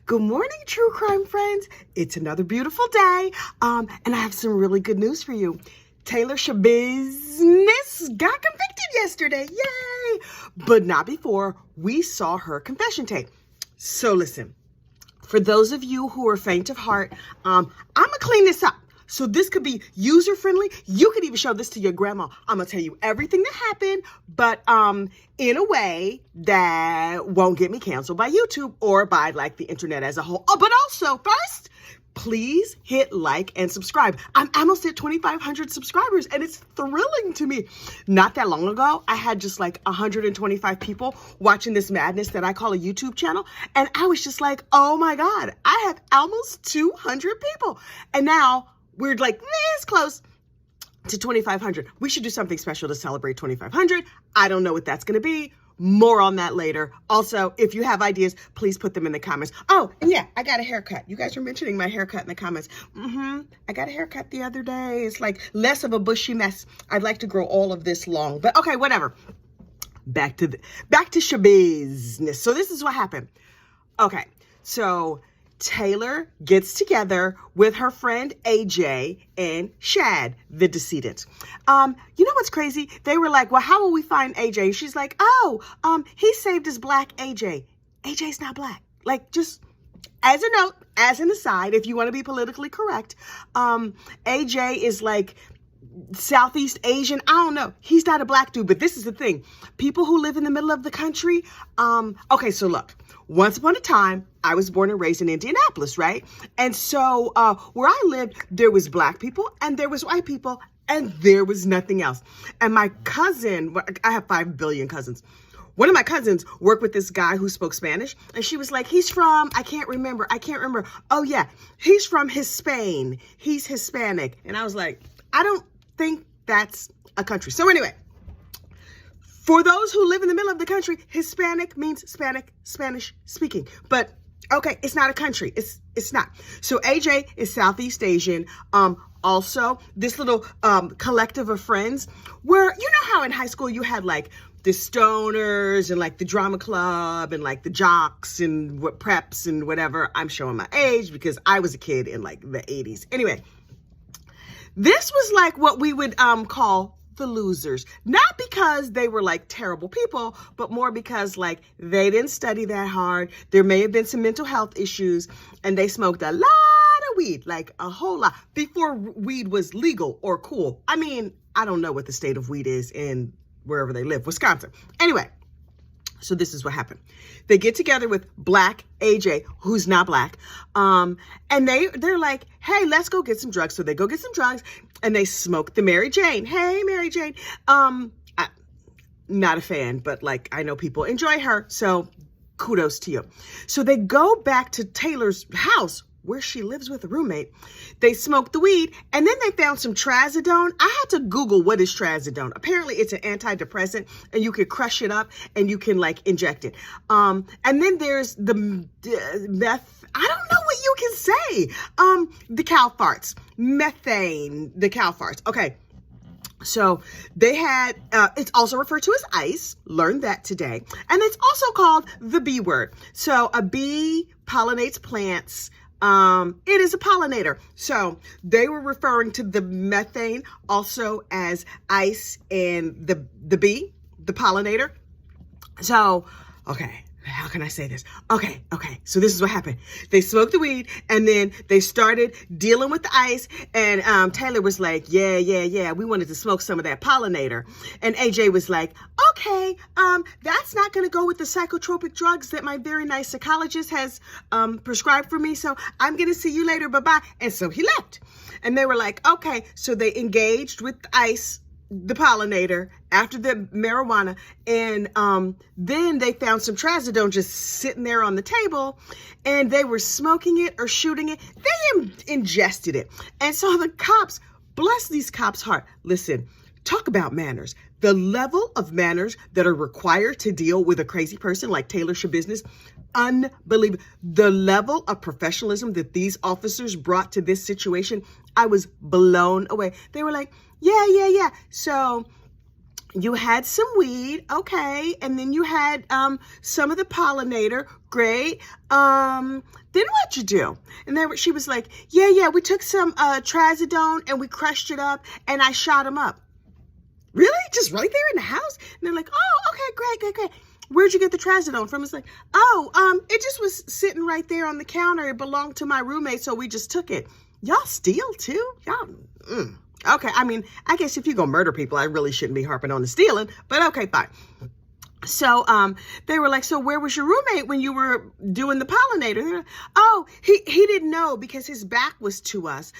Good morning, true crime friends. It's another beautiful day, and I have some really good news for you. Taylor Schabusiness got convicted yesterday, yay! But not before we saw her confession tape. So listen, for those of you who are faint of heart, I'm gonna clean this up. So this could be user-friendly. You could even show this to your grandma. I'm gonna tell you everything that happened, but in a way that won't get me canceled by YouTube or by like the internet as a whole. Oh, but also first, please hit like and subscribe. I'm almost at 2,500 subscribers and it's thrilling to me. Not that long ago, I had just like 125 people watching this madness that I call a YouTube channel. And I was just like, oh my God, I have almost 200 people. And now we're like this close to 2,500. We should do something special to celebrate 2,500. I don't know what that's going to be. More on that later. Also, if you have ideas, please put them in the comments. Oh, and yeah, I got a haircut. You guys are mentioning my haircut in the comments. I got a haircut the other day. It's like less of a bushy mess. I'd like to grow all of this long, but okay, whatever. Back to Schabusiness. So this is what happened. Okay, so Taylor gets together with her friend AJ and Shad, the decedent. You know what's crazy? They were like, well, how will we find AJ? And she's like, oh, he saved his black AJ. AJ's not black. Like, just as a note, as an aside, if you want to be politically correct, AJ is like Southeast Asian. I don't know. He's not a black dude, but this is the thing. People who live in the middle of the country. Okay, so look. Once upon a time, I was born and raised in Indianapolis, right? And so where I lived, there was black people and there was white people and there was nothing else. And my cousin, I have 5 billion cousins. One of my cousins worked with this guy who spoke Spanish. And she was like, he's from, I can't remember. Oh yeah, he's from Spain. He's Hispanic. And I was like, I don't think that's a country. So anyway. For those who live in the middle of the country, Hispanic means Spanish speaking. But okay, it's not a country. It's not. So AJ is Southeast Asian. Also, this little collective of friends where, you know how in high school you had like the stoners and like the drama club and like the jocks and what preps and whatever. I'm showing my age because I was a kid in like the 80s. Anyway, this was like what we would call the losers, not because they were like terrible people, but more because like they didn't study that hard. There may have been some mental health issues and they smoked a lot of weed, like a whole lot before weed was legal or cool. I mean, I don't know what the state of weed is in wherever they live, Wisconsin. Anyway, so this is what happened. They get together with black AJ, who's not black. And they're like, hey, let's go get some drugs. So they go get some drugs and they smoke the Mary Jane. Hey, Mary Jane. Not a fan, but like, I know people enjoy her. So kudos to you. So they go back to Taylor's house where she lives with a roommate. They smoked the weed and then they found some trazodone. I had to Google what is trazodone. Apparently it's an antidepressant and you can crush it up and you can like inject it. And then there's the meth. I don't know what you can say. The cow farts, methane, the cow farts. Okay. So they had, it's also referred to as ice, learned that today. And it's also called the B word. So a bee pollinates plants. It is a pollinator. So they were referring to the methane also as ice and the bee, the pollinator. So, okay. How can I say this? Okay. So this is what happened. They smoked the weed and then they started dealing with the ice. And Taylor was like, yeah. We wanted to smoke some of that pollinator. And AJ was like, okay, that's not going to go with the psychotropic drugs that my very nice psychologist has prescribed for me. So I'm going to see you later. Bye-bye. And so he left. And they were like, okay. So they engaged with the ice, the pollinator, after the marijuana, and then they found some trazodone just sitting there on the table, and they were smoking it or shooting it. They ingested it. And so the cops, bless these cops' heart, listen, talk about manners. The level of manners that are required to deal with a crazy person like Taylor Schabusiness, unbelievable. The level of professionalism that these officers brought to this situation, I was blown away. They were like, yeah. So You had some weed, okay, and then you had some of the pollinator, great. Then what'd you do? And then she was like, yeah, we took some trazodone and we crushed it up and I shot him up. Really? Just right there in the house? And they're like, oh, okay, great. Where'd you get the trazodone from? It's like, it just was sitting right there on the counter. It belonged to my roommate, so we just took it. Y'all steal too? Y'all, Okay, I mean, I guess if you go murder people, I really shouldn't be harping on the stealing, but okay, fine. So they were like, so where was your roommate when you were doing the pollinator? Like, oh, he didn't know because his back was to us.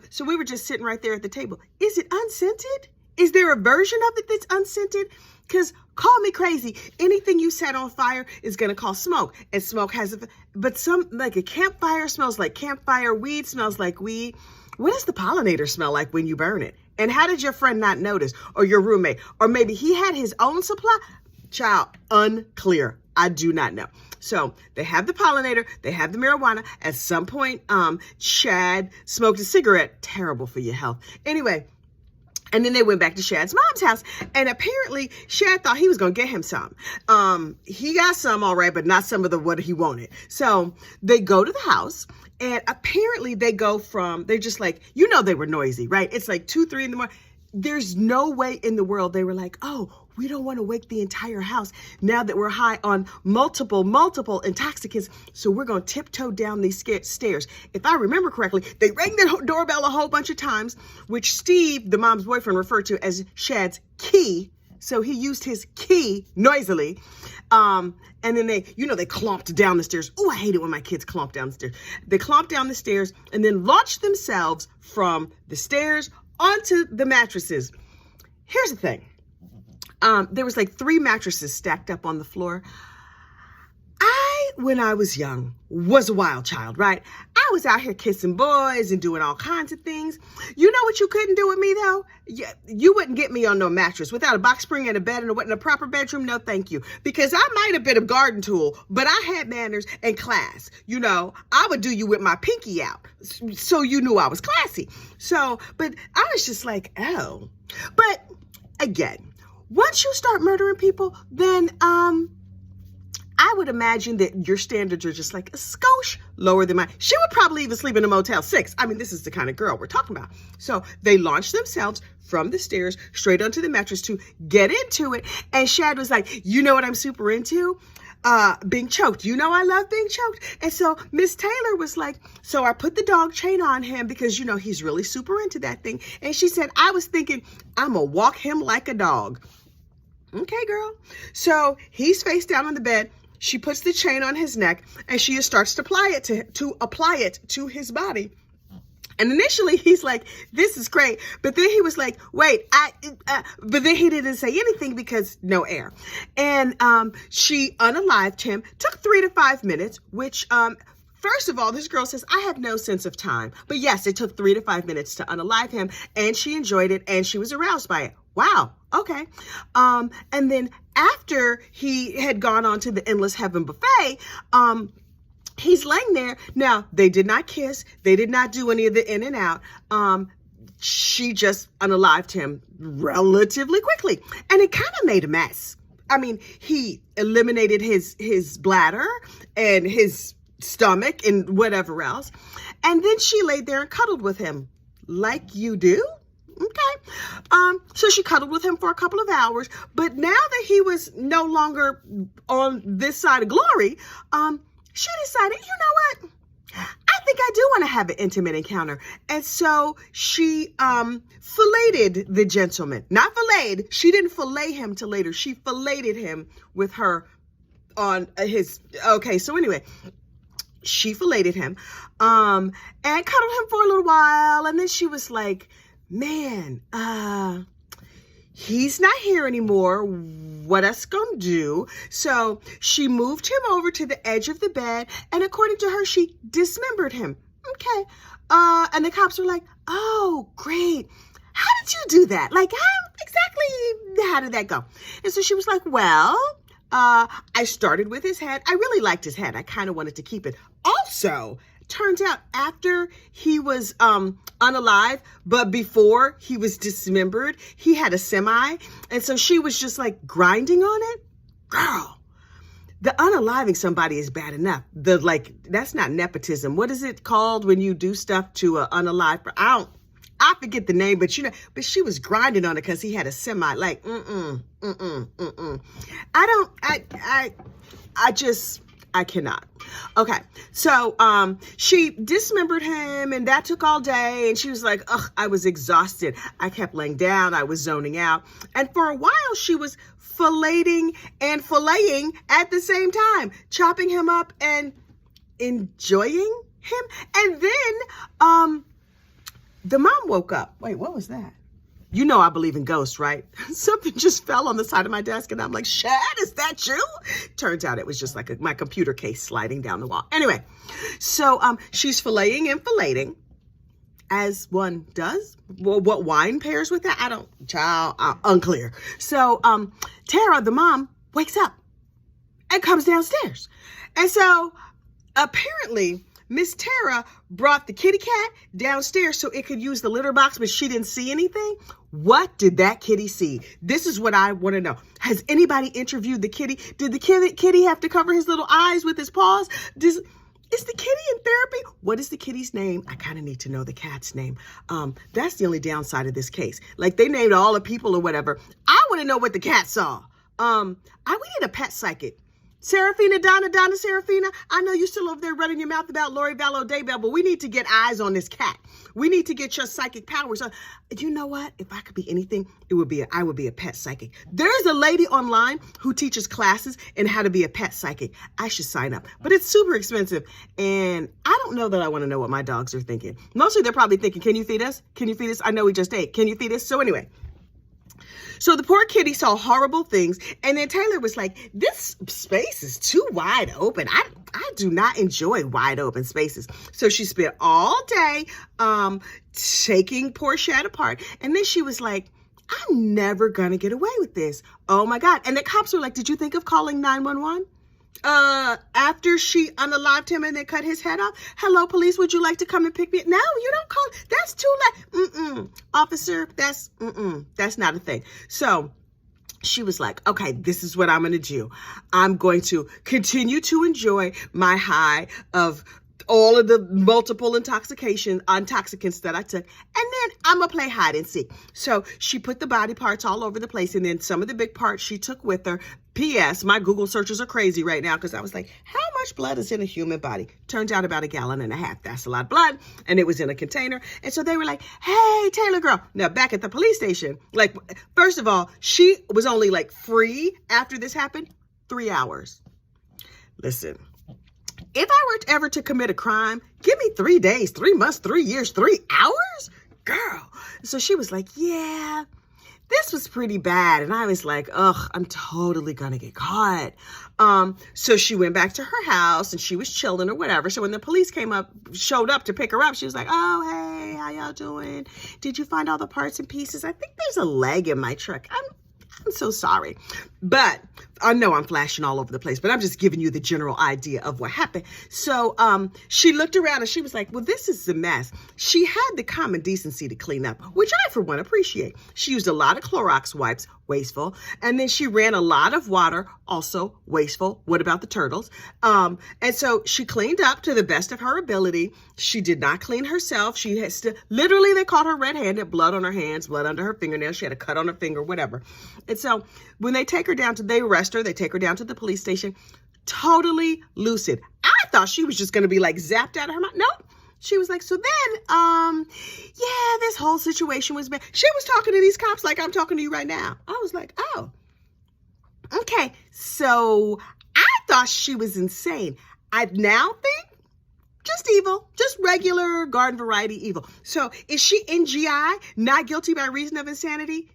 So we were just sitting right there at the table. Is it unscented? Is there a version of it that's unscented? Because call me crazy. Anything you set on fire is going to cause smoke. And smoke has, but like a campfire smells like campfire, weed smells like weed. What does the pollinator smell like when you burn it? And how did your friend not notice? Or your roommate? Or maybe he had his own supply? Child, unclear. I do not know. So they have the pollinator. They have the marijuana. At some point, Shad smoked a cigarette. Terrible for your health. Anyway. And then they went back to Shad's mom's house. And apparently, Shad thought he was going to get him some. He got some, all right, but not some of what he wanted. So they go to the house. And apparently, they're just like, they were noisy, right? It's like 2, 3 in the morning. There's no way in the world they were like, oh, we don't want to wake the entire house now that we're high on multiple intoxicants. So we're going to tiptoe down these stairs. If I remember correctly, they rang the doorbell a whole bunch of times, which Steve, the mom's boyfriend, referred to as Shad's key. So he used his key noisily. And then they clomped down the stairs. Oh, I hate it when my kids clomp down the stairs. They clomped down the stairs and then launched themselves from the stairs onto the mattresses. Here's the thing. There was like 3 mattresses stacked up on the floor. When I was young, was a wild child, right? I was out here kissing boys and doing all kinds of things. You know what you couldn't do with me, though? You wouldn't get me on no mattress without a box spring and a bed and a proper bedroom. No, thank you. Because I might have been a garden tool, but I had manners and class. I would do you with my pinky out. So you knew I was classy. But I was just like, oh. But again, once you start murdering people, then, I would imagine that your standards are just like a skosh lower than mine. She would probably even sleep in a Motel 6. I mean, this is the kind of girl we're talking about. So they launched themselves from the stairs straight onto the mattress to get into it. And Shad was like, you know what I'm super into? Being choked. I love being choked. And so Miss Taylor was like, so I put the dog chain on him because, he's really super into that thing. And she said, I was thinking, I'm going to walk him like a dog. Okay, girl. So he's face down on the bed. She puts the chain on his neck and she starts to apply it to his body. And initially he's like, this is great. But then he was like, wait, but then he didn't say anything because no air. And she unalived him, took 3 to 5 minutes, which, first of all, this girl says, I have no sense of time. But yes, it took 3 to 5 minutes to unalive him and she enjoyed it and she was aroused by it. Wow. Okay. And then after he had gone on to the Endless Heaven buffet, he's laying there. Now, they did not kiss. They did not do any of the in and out. She just unalived him relatively quickly. And it kind of made a mess. I mean, he eliminated his bladder and his stomach and whatever else. And then she laid there and cuddled with him like you do. Okay. So she cuddled with him for a couple of hours, but now that he was no longer on this side of glory, she decided, you know what? I think I do want to have an intimate encounter. And so she filleted the gentleman. Not filleted. She didn't fillet him till later. She filleted him with her on his... Okay, so anyway, she filleted him and cuddled him for a little while. And then she was like, man, he's not here anymore. What us gonna do? So she moved him over to the edge of the bed, and according to her, she dismembered him. Okay. And the cops were like, oh, great. How did you do that? Like, how did that go? And so she was like, well, I started with his head. I really liked his head. I kind of wanted to keep it. Also, turns out after he was unalive, but before he was dismembered, he had a semi. And so she was just like grinding on it. Girl, the unaliving somebody is bad enough. That's not nepotism. What is it called when you do stuff to unalive? I forget the name, but but she was grinding on it because he had a semi. Like, I cannot. Okay, so she dismembered him, and that took all day, and she was like, ugh, I was exhausted. I kept laying down. I was zoning out. And for a while, she was filleting and filleting at the same time, chopping him up and enjoying him. And then the mom woke up. Wait, what was that? You know I believe in ghosts, right? Something just fell on the side of my desk, and I'm like, Shad, is that you? Turns out it was just like my computer case sliding down the wall. Anyway, so she's filleting and filleting, as one does. Well, what wine pairs with that? Unclear. So Tara, the mom, wakes up and comes downstairs. And so apparently Miss Tara brought the kitty cat downstairs so it could use the litter box, but she didn't see anything. What did that kitty see? This is what I want to know. Has anybody interviewed the kitty? Did the kitty have to cover his little eyes with his paws? Is the kitty in therapy? What is the kitty's name? I kind of need to know the cat's name. That's the only downside of this case. Like, they named all the people or whatever. I want to know what the cat saw. We need a pet psychic. Serafina, Donna Serafina, I know you're still over there running your mouth about Lori Vallow Daybell, but we need to get eyes on this cat. We need to get your psychic powers. You know what? If I could be anything, I would be a pet psychic. There's a lady online who teaches classes in how to be a pet psychic. I should sign up, but it's super expensive. And I don't know that I want to know what my dogs are thinking. Mostly they're probably thinking, can you feed us? Can you feed us? I know we just ate. Can you feed us? So anyway. So the poor kitty saw horrible things, and then Taylor was like, this space is too wide open. I do not enjoy wide open spaces. So she spent all day taking poor Shad apart, and then she was like, I'm never going to get away with this. Oh, my God. And the cops were like, did you think of calling 911? After she unalived him and then cut his head off? Hello, police, would you like to come and pick me up? No, you don't call. That's too late. Officer, that's not a thing. So she was like, okay, this is what I'm going to do. I'm going to continue to enjoy my high of all of the multiple intoxicants that I took. And then I'm going to play hide and seek. So she put the body parts all over the place. And then some of the big parts she took with her. P.S. My Google searches are crazy right now because I was like, how much blood is in a human body? Turns out about 1.5 gallons. That's a lot of blood. And it was in a container. And so they were like, hey, Taylor girl. Now back at the police station, like, first of all, she was only like free after this happened 3 hours. Listen. If I were ever to commit a crime, give me 3 days, 3 months, 3 years, 3 hours? Girl. So she was like, yeah, this was pretty bad. And I was like, ugh, I'm totally going to get caught. So she went back to her house and she was chilling or whatever. So when the police showed up to pick her up, she was like, oh, hey, how y'all doing? Did you find all the parts and pieces? I think there's a leg in my truck. I'm so sorry. But I know I'm flashing all over the place, but I'm just giving you the general idea of what happened. So she looked around and she was like, well, this is a mess. She had the common decency to clean up, which I, for one, appreciate. She used a lot of Clorox wipes, wasteful. And then she ran a lot of water, also wasteful. What about the turtles? And so she cleaned up to the best of her ability. She did not clean herself. She has to, literally, they caught her red-handed, blood on her hands, blood under her fingernails. She had a cut on her finger, whatever. And so when they take her down they arrest her, they take her down to the police station, totally lucid. I thought she was just going to be like zapped out of her mind. Nope. She was like, so then, yeah, this whole situation was bad. She was talking to these cops like I'm talking to you right now. I was like, oh, okay. So I thought she was insane. I now think just evil, just regular garden variety evil. So is she NGI, not guilty by reason of insanity?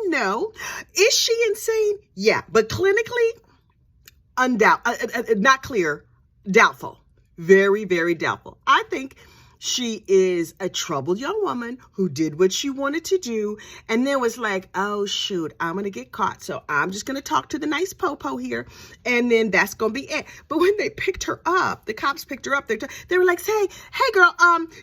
No. Is she insane? Yeah. But clinically, not clear, doubtful. Very, very doubtful. I think She is a troubled young woman who did what she wanted to do and then was like, oh, shoot, I'm going to get caught. So I'm just going to talk to the nice popo here. And then that's going to be it. But when they picked her up, the cops picked her up. They were like, hey, girl,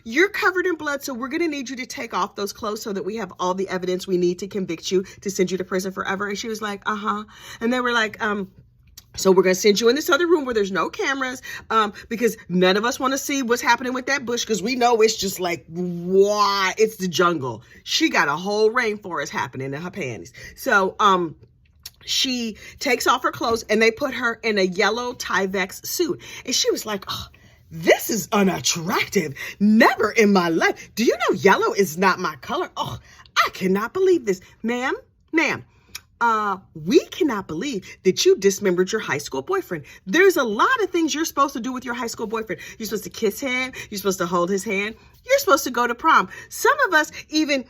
you're covered in blood. So we're going to need you to take off those clothes so that we have all the evidence we need to convict you, to send you to prison forever. And she was like, uh-huh. And they were like, so we're going to send you in this other room where there's no cameras, because none of us want to see what's happening with that bush, because we know it's just like, why? It's the jungle. She got a whole rainforest happening in her panties. So she takes off her clothes and they put her in a yellow Tyvek suit. And she was like, oh, this is unattractive. Never in my life. Do you know yellow is not my color? Oh, I cannot believe this. Ma'am. We cannot believe that you dismembered your high school boyfriend. There's a lot of things you're supposed to do with your high school boyfriend. You're supposed to kiss him. You're supposed to hold his hand. You're supposed to go to prom. Some of us even,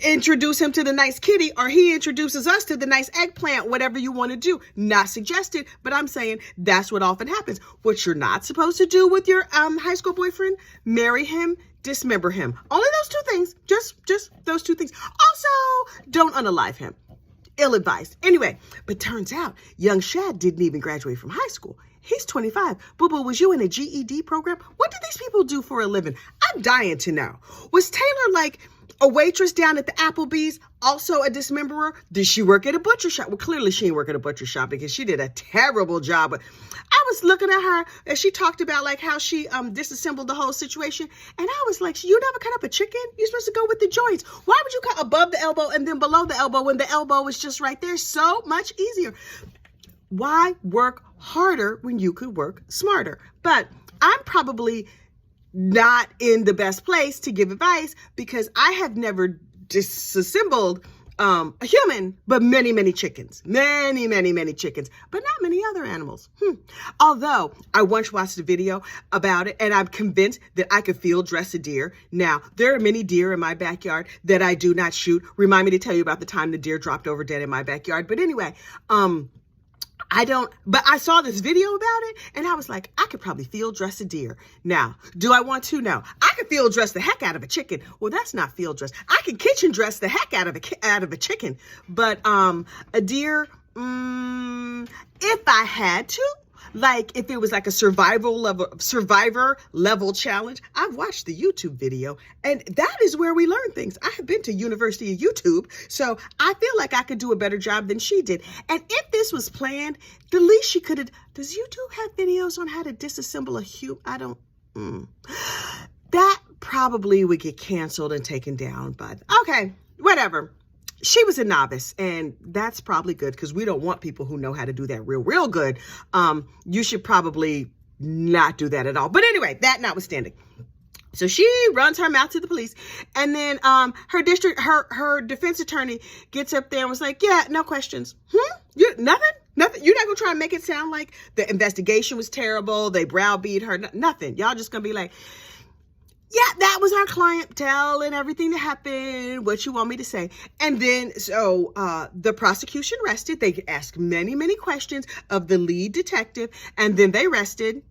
introduce him to the nice kitty, or he introduces us to the nice eggplant, whatever you want to do. Not suggested, but I'm saying that's what often happens. What you're not supposed to do with your high school boyfriend, marry him, dismember him. Only those two things. Just those two things. Also, don't unalive him. Ill-advised. Anyway, but turns out young Shad didn't even graduate from high school. He's 25. Boo-boo, was you in a GED program? What do these people do for a living? I'm dying to know. Was Taylor like a waitress down at the Applebee's, also a dismemberer? Did she work at a butcher shop? Well, clearly she didn't work at a butcher shop because she did a terrible job. I was looking at her as she talked about like how she disassembled the whole situation. And I was like, you never cut up a chicken? You're supposed to go with the joints. Why would you cut above the elbow and then below the elbow when the elbow was just right there? So much easier. Why work harder when you could work smarter? But I'm probably not in the best place to give advice because I have never disassembled a human, but many chickens, many chickens, but not many other animals. Although I once watched a video about it and I'm convinced that I could field dress a deer. Now, there are many deer in my backyard that I do not shoot. Remind me to tell you about the time the deer dropped over dead in my backyard. But anyway, but I saw this video about it and I was like, I could probably field dress a deer. Now, do I want to? No. I could field dress the heck out of a chicken. Well, that's not field dress. I can kitchen dress the heck out of a chicken. But a deer, if I had to, like if it was like a survivor level challenge, I've watched the YouTube video and that is where we learn things. I have been to University of YouTube, so I feel like I could do a better job than she did. And if this was planned, the least she could have, does YouTube have videos on how to disassemble a human? That probably would get canceled and taken down, but okay, whatever. She was a novice, and that's probably good because we don't want people who know how to do that real good. You should probably not do that at all. But anyway, that notwithstanding. So she runs her mouth to the police, and then her defense attorney gets up there and was like, yeah, no questions. Nothing? You're not going to try and make it sound like the investigation was terrible, they browbeat her, nothing. Y'all just going to be like, yeah, that was our client telling everything that happened, what you want me to say. And then, so the prosecution rested. They asked many questions of the lead detective, and then they rested.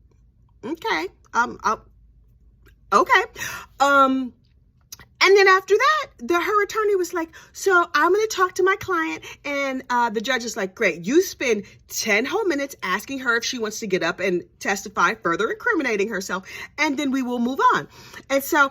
Okay. Okay. And then after that, her attorney was like, so I'm going to talk to my client. And the judge is like, great. You spend 10 whole minutes asking her if she wants to get up and testify, further incriminating herself. And then we will move on. And so,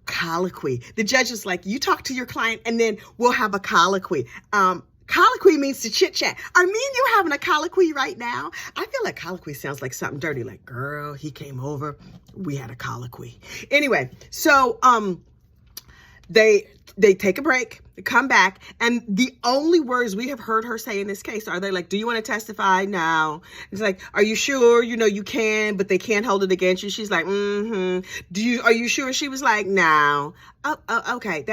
colloquy. The judge is like, you talk to your client and then we'll have a colloquy. Colloquy means to chit chat. Are me and you having a colloquy right now? I feel like colloquy sounds like something dirty. Like, girl, he came over. We had a colloquy. Anyway, so, they take a break, come back, and the only words we have heard her say in this case are, they like, do you want to testify? No. It's like, are you sure? You can, but they can't hold it against you. She's like, are you sure? She was like, no. Oh, okay.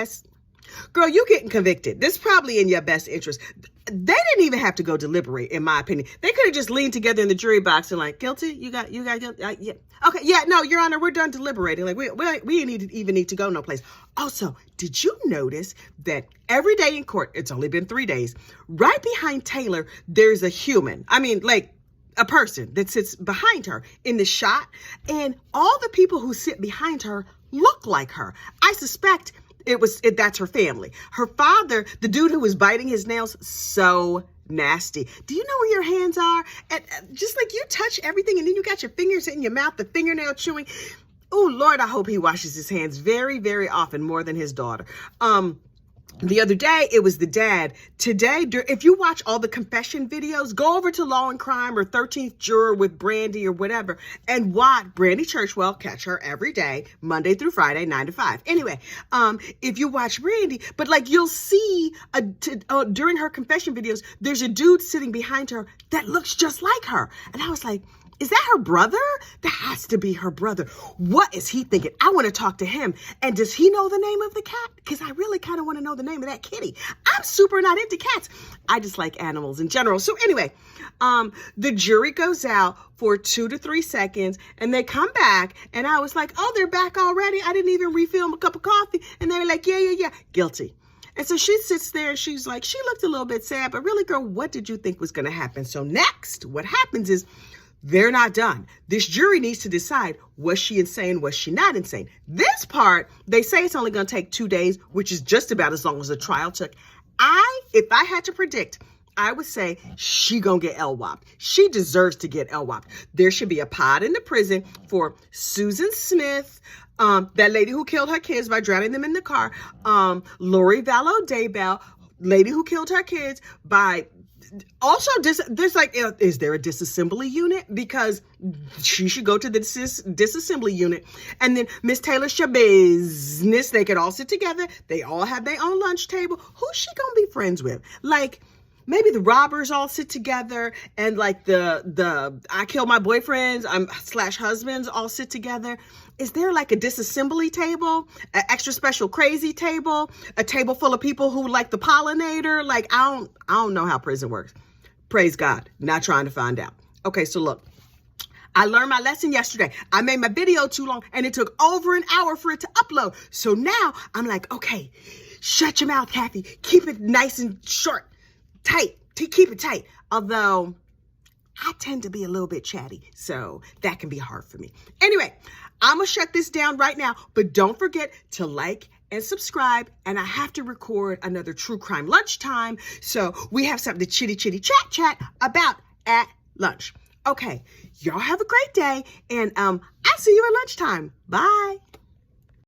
Girl, you getting convicted. This is probably in your best interest. They didn't even have to go deliberate, in my opinion. They could have just leaned together in the jury box and like, guilty? You got guilty? Yeah. Okay, yeah, no, Your Honor, we're done deliberating. Like, we didn't even need to go no place. Also, did you notice that every day in court, it's only been 3 days, right behind Taylor, there's a human. I mean, like, a person that sits behind her in the shot, and all the people who sit behind her look like her. I suspect that's her family. Her father, the dude who was biting his nails, so nasty. Do you know where your hands are? And just like you touch everything and then you got your fingers in your mouth, the fingernail chewing. Oh, Lord, I hope he washes his hands very, very often, more than his daughter. The other day, it was the dad. Today, if you watch all the confession videos, go over to Law and Crime or 13th Juror with Brandy or whatever, and watch Brandy Churchwell, catch her every day, Monday through Friday, 9 to 5. Anyway, if you watch Brandy, but like you'll see during her confession videos, there's a dude sitting behind her that looks just like her. And I was like, is that her brother? That has to be her brother. What is he thinking? I want to talk to him. And does he know the name of the cat? Because I really kind of want to know the name of that kitty. I'm super not into cats. I just like animals in general. So anyway, the jury goes out for 2 to 3 seconds and they come back. And I was like, oh, they're back already. I didn't even refill them a cup of coffee. And they were like, yeah, guilty. And so she sits there and she's like, she looked a little bit sad, but really, girl, what did you think was going to happen? So next, what happens is, they're not done. This jury needs to decide, was she insane? Was she not insane? This part, they say it's only going to take 2 days, which is just about as long as the trial took. If I had to predict, I would say she gonna get LWOP. She deserves to get LWOP. There should be a pod in the prison for Susan Smith, that lady who killed her kids by drowning them in the car, Lori Vallow Daybell, lady who killed her kids by... Also, there's like, is there a disassembly unit? Because she should go to the disassembly unit. And then Miss Taylor Schabusiness, they could all sit together. They all have their own lunch table. Who's she gonna be friends with? Like, maybe the robbers all sit together, and like the I kill my boyfriends / husbands all sit together. Is there like a disassembly table, an extra special crazy table, a table full of people who like the pollinator? Like, I don't know how prison works. Praise God, not trying to find out. Okay, so look, I learned my lesson yesterday. I made my video too long and it took over an hour for it to upload. So now I'm like, okay, shut your mouth, Kathy. Keep it nice and short, tight, keep it tight. Although I tend to be a little bit chatty, so that can be hard for me. Anyway, I'm going to shut this down right now, but don't forget to like and subscribe. And I have to record another true crime lunchtime, so we have something to chitty chat about at lunch. Okay, y'all have a great day, and I'll see you at lunchtime. Bye.